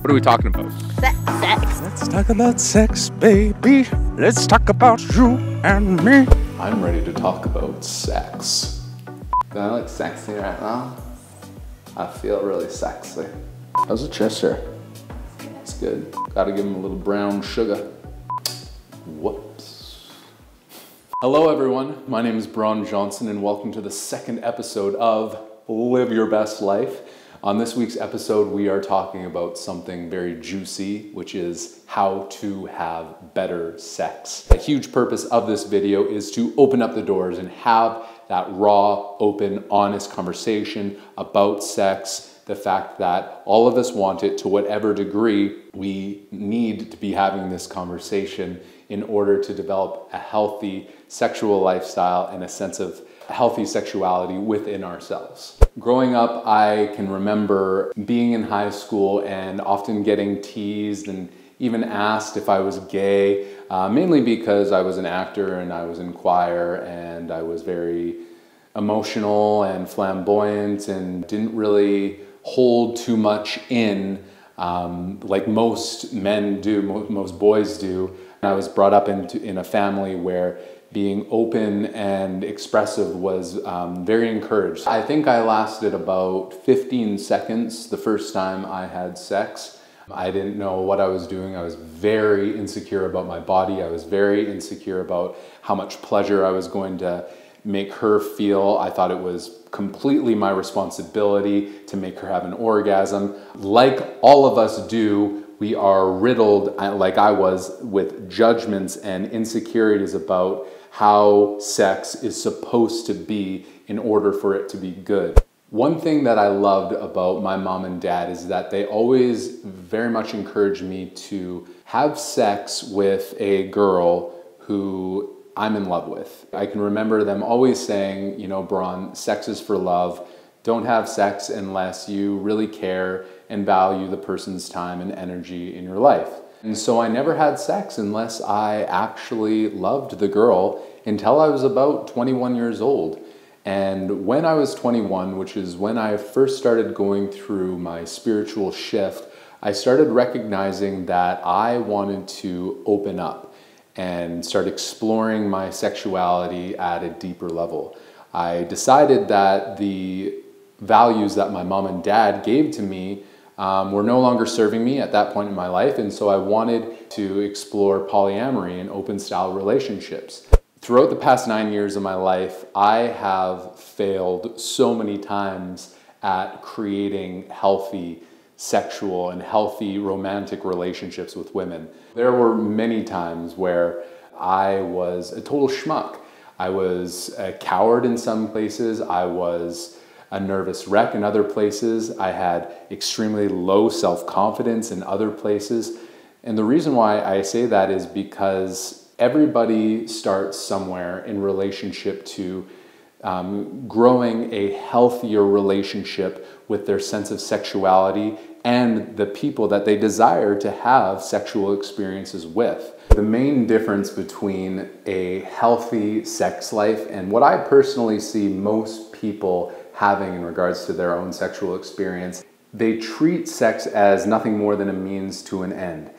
What are we talking about? Sex. Let's talk about sex, baby. Let's talk about you and me. I'm ready to talk about sex. Do I look sexy right now? I feel really sexy. How's the chest hair? It's good. Gotta give him a little brown sugar. Whoops. Hello everyone, my name is Bron Johnson and welcome to the second episode of Live Your Best Life. On this week's episode, we are talking about something very juicy, which is how to have better sex. A huge purpose of this video is to open up the doors and have that raw, open, honest conversation about sex, the fact that all of us want it to whatever degree. We need to be having this conversation in order to develop a healthy sexual lifestyle and a sense of healthy sexuality within ourselves. Growing up, I can remember being in high school and often getting teased and even asked if I was gay, mainly because I was an actor and I was in choir and I was very emotional and flamboyant and didn't really hold too much in like most men do, most boys do. And I was brought up in a family where being open and expressive was very encouraged. I think I lasted about 15 seconds the first time I had sex. I didn't know what I was doing. I was very insecure about my body. I was very insecure about how much pleasure I was going to make her feel. I thought it was completely my responsibility to make her have an orgasm. Like all of us do, we are riddled, like I was, with judgments and insecurities about how sex is supposed to be in order for it to be good. One thing that I loved about my mom and dad is that they always very much encouraged me to have sex with a girl who I'm in love with. I can remember them always saying, you know, Bron, sex is for love. Don't have sex unless you really care and value the person's time and energy in your life. And so I never had sex unless I actually loved the girl until I was about 21 years old. And when I was 21, which is when I first started going through my spiritual shift, I started recognizing that I wanted to open up and start exploring my sexuality at a deeper level. I decided that the values that my mom and dad gave to me were no longer serving me at that point in my life, and so I wanted to explore polyamory and open style relationships. Throughout the past 9 years of my life, I have failed so many times at creating healthy sexual and healthy romantic relationships with women. There were many times where I was a total schmuck. I was a coward in some places. I was a nervous wreck in other places. I had extremely low self-confidence in other places. And the reason why I say that is because everybody starts somewhere in relationship to growing a healthier relationship with their sense of sexuality and the people that they desire to have sexual experiences with. The main difference between a healthy sex life and what I personally see most people having in regards to their own sexual experience, they treat sex as nothing more than a means to an end.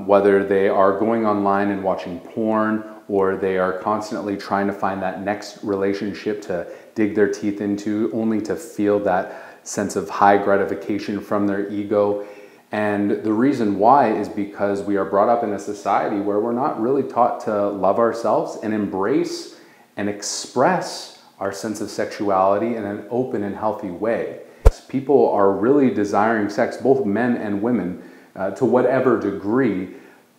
Whether they are going online and watching porn, or they are constantly trying to find that next relationship to dig their teeth into, only to feel that sense of high gratification from their ego. And the reason why is because we are brought up in a society where we're not really taught to love ourselves and embrace and express our sense of sexuality in an open and healthy way. People are really desiring sex, both men and women, to whatever degree,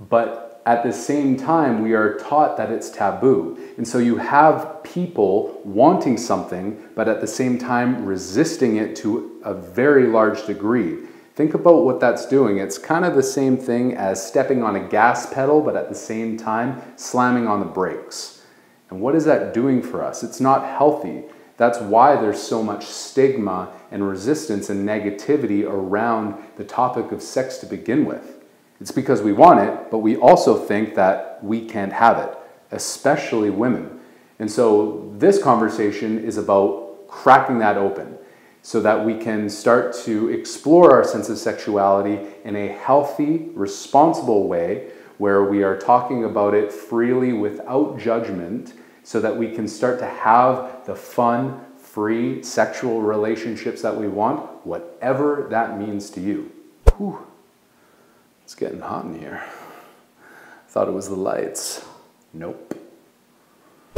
but at the same time, we are taught that it's taboo. And so you have people wanting something, but at the same time resisting it to a very large degree. Think about what that's doing. It's kind of the same thing as stepping on a gas pedal, but at the same time slamming on the brakes. And what is that doing for us? It's not healthy. That's why there's so much stigma and resistance and negativity around the topic of sex to begin with. It's because we want it, but we also think that we can't have it, especially women. And so this conversation is about cracking that open. so that we can start to explore our sense of sexuality in a healthy, responsible way where we are talking about it freely without judgment, so that we can start to have the fun, free sexual relationships that we want, whatever that means to you. Whew. It's getting hot in here. I thought it was the lights. Nope.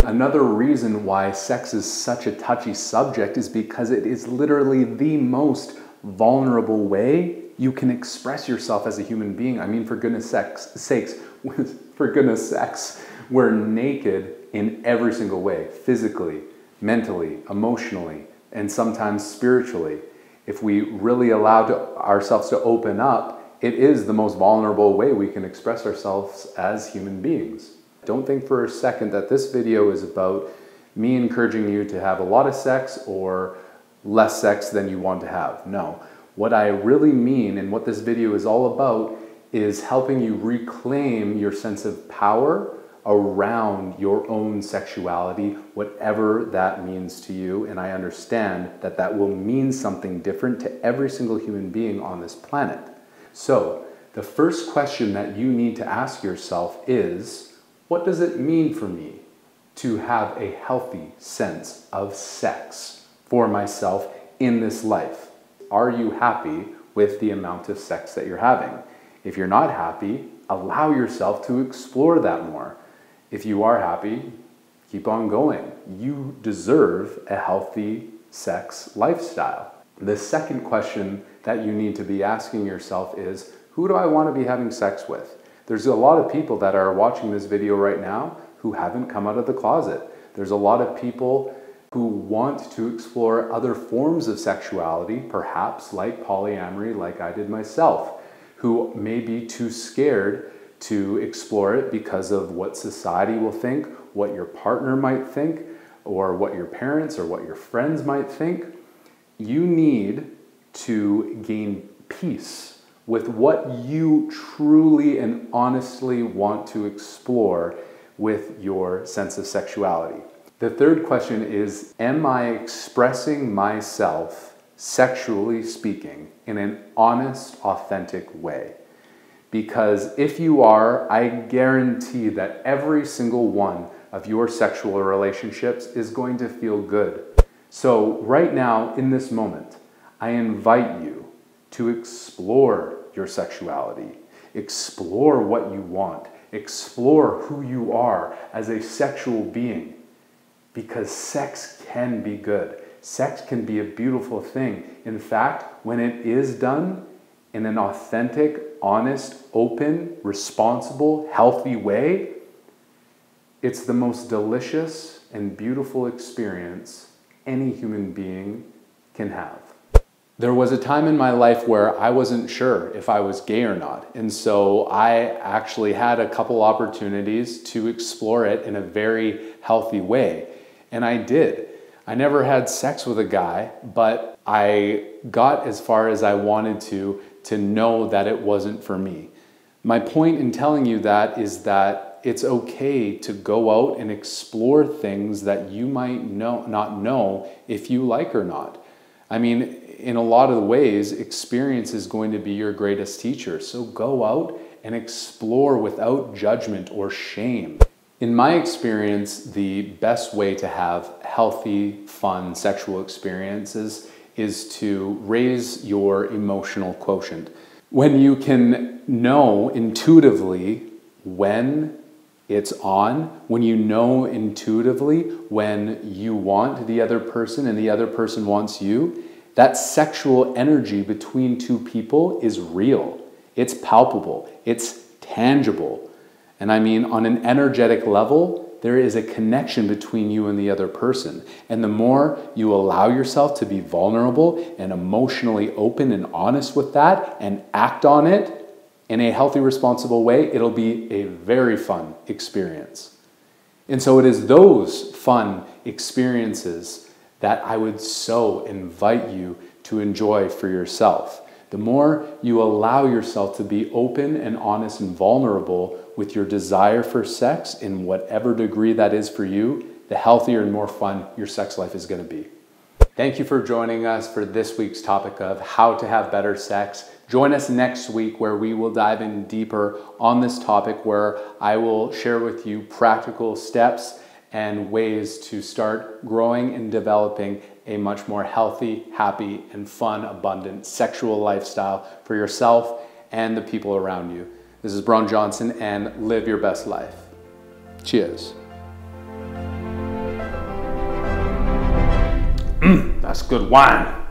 Another reason why sex is such a touchy subject is because it is literally the most vulnerable way you can express yourself as a human being. I mean, for goodness sakes, we're naked in every single way, physically, mentally, emotionally, and sometimes spiritually. If we really allow ourselves to open up, it is the most vulnerable way we can express ourselves as human beings. Don't think for a second that this video is about me encouraging you to have a lot of sex or less sex than you want to have. No. What I really mean and what this video is all about is helping you reclaim your sense of power around your own sexuality, whatever that means to you. And I understand that that will mean something different to every single human being on this planet. So the first question that you need to ask yourself is, what does it mean for me to have a healthy sense of sex for myself in this life? Are you happy with the amount of sex that you're having? If you're not happy, allow yourself to explore that more. If you are happy, keep on going. You deserve a healthy sex lifestyle. The second question that you need to be asking yourself is, who do I want to be having sex with? There's a lot of people that are watching this video right now who haven't come out of the closet. There's a lot of people who want to explore other forms of sexuality, perhaps like polyamory, like I did myself, who may be too scared to explore it because of what society will think, what your partner might think, or what your parents or what your friends might think. You need to gain peace with what you truly and honestly want to explore with your sense of sexuality. The third question is, am I expressing myself, sexually speaking, in an honest, authentic way? Because if you are, I guarantee that every single one of your sexual relationships is going to feel good. So right now, in this moment, I invite you to explore your sexuality, explore what you want, explore who you are as a sexual being, because sex can be good. Sex can be a beautiful thing. In fact, when it is done in an authentic, honest, open, responsible, healthy way, it's the most delicious and beautiful experience any human being can have. There was a time in my life where I wasn't sure if I was gay or not. And so I actually had a couple opportunities to explore it in a very healthy way. And I did. I never had sex with a guy, but I got as far as I wanted to know that it wasn't for me. My point in telling you that is that it's okay to go out and explore things that you might not know if you like or not. I mean, in a lot of ways, experience is going to be your greatest teacher. So go out and explore without judgment or shame. In my experience, the best way to have healthy, fun sexual experiences is to raise your emotional quotient. When you can know intuitively when it's on, when you know intuitively when you want the other person and the other person wants you, that sexual energy between two people is real. It's palpable. It's tangible. And I mean, on an energetic level, there is a connection between you and the other person. And the more you allow yourself to be vulnerable and emotionally open and honest with that and act on it in a healthy, responsible way, it'll be a very fun experience. And so it is those fun experiences that I would so invite you to enjoy for yourself. The more you allow yourself to be open and honest and vulnerable with your desire for sex in whatever degree that is for you, the healthier and more fun your sex life is going to be. Thank you for joining us for this week's topic of how to have better sex. Join us next week where we will dive in deeper on this topic, where I will share with you practical steps and ways to start growing and developing a much more healthy, happy, and fun, abundant sexual lifestyle for yourself and the people around you. This is Bron Johnson, and live your best life. Cheers. That's good wine.